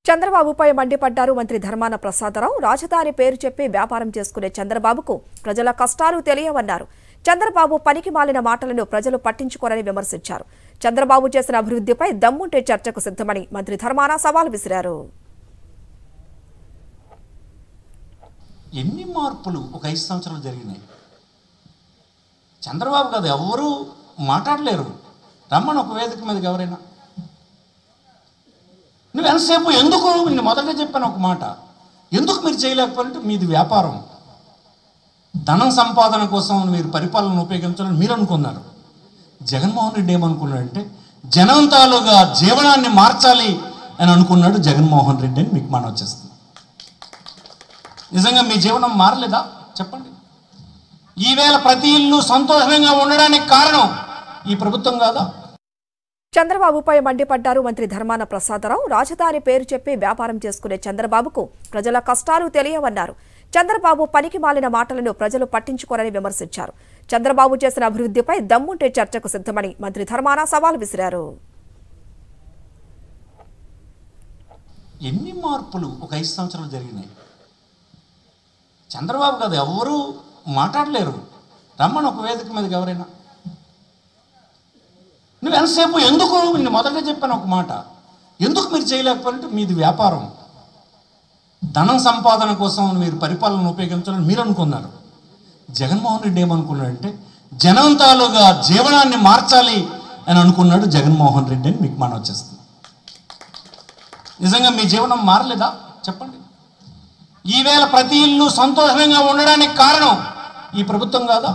చంద్రబాబుపై మండిపడ్డారు మంత్రి ధర్మాన ప్రసాదరావు. రాజధాని పేరు చెప్పి వ్యాపారం చేసుకునే చంద్రబాబుకు ప్రజల కష్టాలు తెలియవన్నారు. చంద్రబాబు పనికి మాలిన మాటలను ప్రజలు పట్టించుకోరని విమర్శించారు. చంద్రబాబు చేసిన అభివృద్ధిపై దమ్ముంటే చర్చకు సిద్ధమని మంత్రి ధర్మాన సవాల్ విసిరారు. ఎన్ని మార్పులు ఒక 5 సంవత్సరాలు జరిగినాయి. చంద్రబాబు కాదు ఎవరు మాట్లాడలేరు. రమ్మని ఒక వేదిక మీదకి ఎవరైనా నువ్వు ఎంతసేపు ఎందుకు నేను మొదట చెప్పాను ఒక మాట, ఎందుకు మీరు చేయలేకపోతే మీది వ్యాపారం, ధనం సంపాదన కోసం మీరు పరిపాలన ఉపయోగించాలని మీరు అనుకున్నారు. జగన్మోహన్ రెడ్డి ఏమనుకున్నాడంటే జనం తాలూగా జీవనాన్ని మార్చాలి అని అనుకున్నాడు జగన్మోహన్ రెడ్డి అని మీకు మనం వచ్చేస్తుంది. నిజంగా మీ జీవనం మారలేదా చెప్పండి? ఈవేళ ప్రతి ఇల్లు సంతోషంగా ఉండడానికి కారణం ఈ ప్రభుత్వం కాదా? చంద్రబాబుపై మండిపడ్డారు మంత్రి ధర్మాన ప్రసాదరావు. రాజధాని పేరు చెప్పి వ్యాపారం చేసుకునే చంద్రబాబుకు ప్రజల కష్టాలు తెలియవన్నారు. చంద్రబాబు పనికి మాలిన మాటలను ప్రజలు పట్టించుకోరని విమర్శించారు. చంద్రబాబు చేసిన అభివృద్ధిపై దమ్ముంటే చర్చకు సిద్ధమని మంత్రి ధర్మాన సవాల్ విసిరారు. ఎన్ని మార్పులు ఒక 5 సంవత్సరాలు జరిగినాయి. చంద్రబాబు కాదు ఎవరు మాట్లాడలేరు. రమ్మని ఒక వేదిక మీదకి ఎవరైనా నువ్వు ఎంతసేపు ఎందుకు నేను మొదట చెప్పాను ఒక మాట, ఎందుకు మీరు చేయలేకపోతే మీది వ్యాపారం, ధనం సంపాదన కోసం మీరు పరిపాలన ఉపయోగించాలని మీరు అనుకున్నారు. జగన్మోహన్ రెడ్డి ఏమనుకున్నాడంటే జనం తాలూగా జీవనాన్ని మార్చాలి అని అనుకున్నాడు జగన్మోహన్ రెడ్డి అని మీకు మనం వచ్చేస్తుంది. నిజంగా మీ జీవనం మారలేదా చెప్పండి? ఈవేళ ప్రతి ఇల్లు సంతోషంగా ఉండడానికి కారణం ఈ ప్రభుత్వం కాదా?